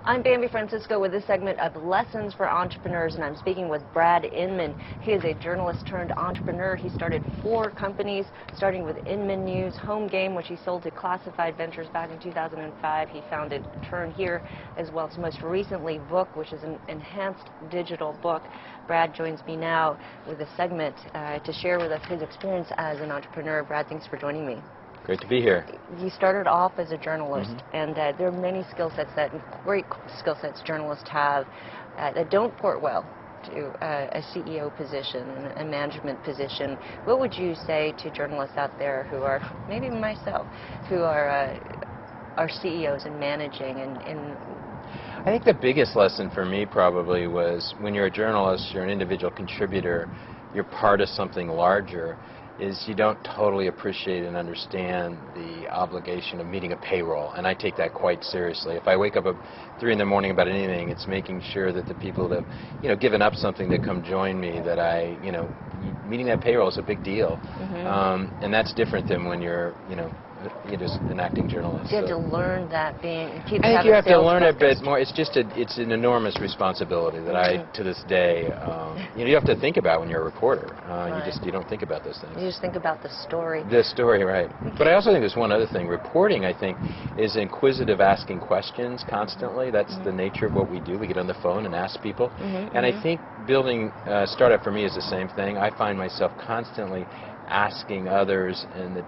I'm Bambi Francisco with this segment of Lessons for Entrepreneurs, and I'm speaking with Brad Inman. He is a journalist turned entrepreneur. He started 4 companies, starting with Inman News, Home Game, which he sold to Classified Ventures back in 2005. He founded Turn Here, as well as most recently Book, which is an enhanced digital book. Brad joins me now with a segment to share with us his experience as an entrepreneur. Brad, thanks for joining me. Great to be here. You started off as a journalist, and there are many skill sets great skill sets journalists have that don't port well to a CEO position, a management position. What would you say to journalists out there who are, maybe myself, who are CEOs and managing and I think the biggest lesson for me probably was when you're a journalist, you're an individual contributor, you're part of something larger, is you don't totally appreciate and understand the obligation of meeting a payroll, and I take that quite seriously. If I wake up at 3 in the morning about anything, it's making sure that the people that have, given up something to come join me, that meeting that payroll is a big deal, and that's different than when you're just an acting journalist. You have to learn that being. I think you have to learn a bit more. It's just it's an enormous responsibility that I, to this day, you have to think about when you're a reporter. You don't think about those things. You just think about the story. The story, right. But I also think there's one other thing. Reporting, I think, is inquisitive, asking questions constantly. That's the nature of what we do. We get on the phone and ask people. And I think building a startup for me is the same thing. I find myself constantly asking others and the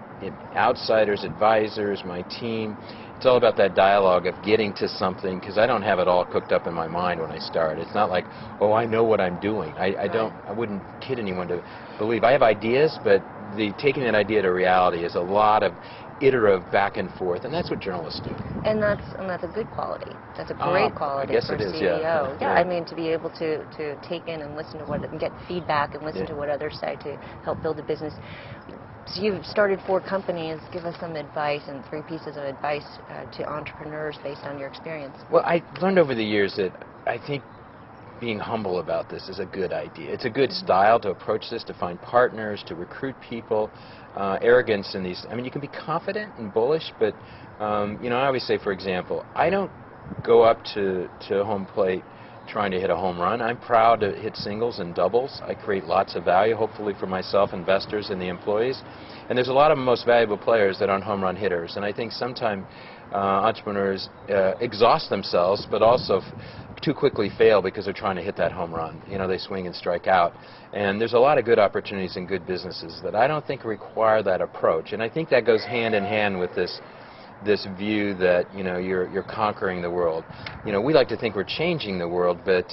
outsiders, advisors, my team. It's all about that dialogue of getting to something, because I don't have it all cooked up in my mind when I start. It's not like, oh, I know what I'm doing. I wouldn't kid anyone to believe. I have ideas, but taking that idea to reality is a lot of iterative back and forth, and that's what journalists do. And that's a good quality. That's a great quality for a CEO. Yeah, I mean, to be able to take in and listen to and get feedback and listen to what others say to help build a business. So you've started 4 companies. Give us some advice and 3 pieces of advice to entrepreneurs based on your experience. Well, I learned over the years that I think being humble about this is a good idea. It's a good style to approach this, to find partners, to recruit people. Arrogance in these, you can be confident and bullish, but I always say, for example, I don't go up to home plate trying to hit a home run. I'm proud to hit singles and doubles. I create lots of value, hopefully for myself, investors, and the employees. And there's a lot of most valuable players that aren't home run hitters. And I think sometimes entrepreneurs exhaust themselves, but also too quickly fail because they're trying to hit that home run. They swing and strike out. And there's a lot of good opportunities in good businesses that I don't think require that approach. And I think that goes hand in hand with this view that you're conquering the world. We like to think we're changing the world, but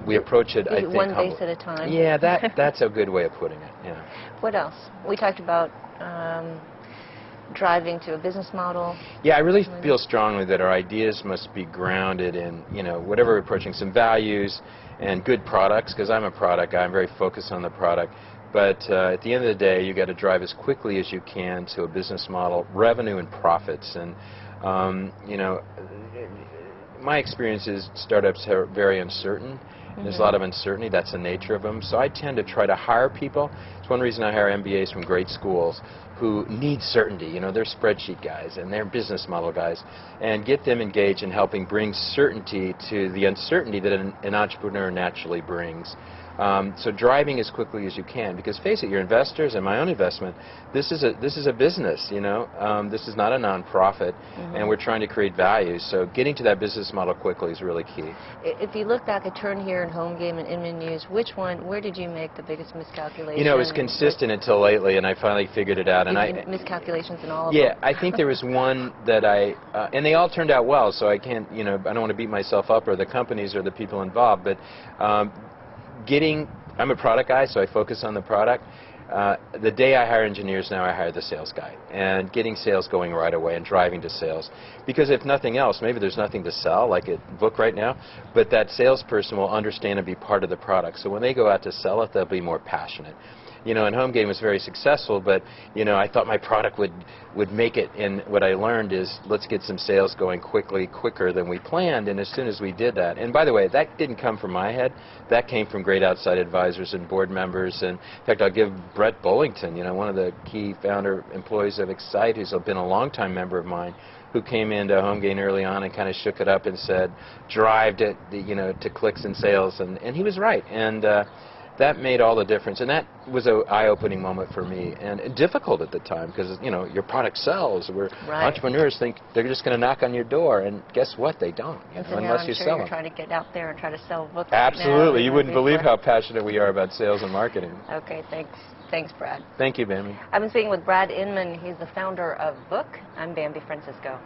we approach it, I think, one base at a time. Yeah, that's a good way of putting it. Yeah. What else? We talked about driving to a business model. Yeah, I really feel strongly that our ideas must be grounded in whatever we're approaching, some values and good products, because I'm a product guy. I'm very focused on the product. But at the end of the day, you got to drive as quickly as you can to a business model, revenue and profits. And my experience is startups are very uncertain. There's a lot of uncertainty. That's the nature of them. So I tend to try to hire people. It's one reason I hire MBAs from great schools who need certainty. They're spreadsheet guys and they're business model guys, and get them engaged in helping bring certainty to the uncertainty that an entrepreneur naturally brings. So driving as quickly as you can, because face it, your investors and my own investment, this is a business, this is not a nonprofit, and we're trying to create value. So getting to that business model quickly is really key. If you look back at Turn Here and Home Game and Inman News, where did you make the biggest miscalculation? It was consistent until lately, and I finally figured it out. And miscalculations in all of them. Yeah, I think there was one that and they all turned out well. So I can't, I don't want to beat myself up or the companies or the people involved, but. I'm a product guy, so I focus on the product. The day I hire engineers now, I hire the sales guy. And getting sales going right away and driving to sales. Because if nothing else, maybe there's nothing to sell, like a book right now, but that salesperson will understand and be part of the product. So when they go out to sell it, they'll be more passionate. you know, and Home Game was very successful, but, you know, I thought my product would make it, and what I learned is let's get some sales going quicker than we planned, and as soon as we did that, and by the way, that didn't come from my head, that came from great outside advisors and board members, and in fact, I'll give Brett Bullington, you know, one of the key founder employees of Excite, who's been a longtime member of mine, who came into Home Game early on and kind of shook it up and said, drive to, you know, to clicks and sales, and he was right, and that made all the difference, and that was an eye-opening moment for me, and difficult at the time, because, you know, your product sells, where entrepreneurs think they're just going to knock on your door, and guess what, they don't, you know, unless you sell them. You're trying to get out there and try to sell books. Absolutely, now, you wouldn't believe how passionate we are about sales and marketing. Okay, thanks, Brad. Thank you, Bambi. I've been speaking with Brad Inman. He's the founder of Book. I'm Bambi Francisco.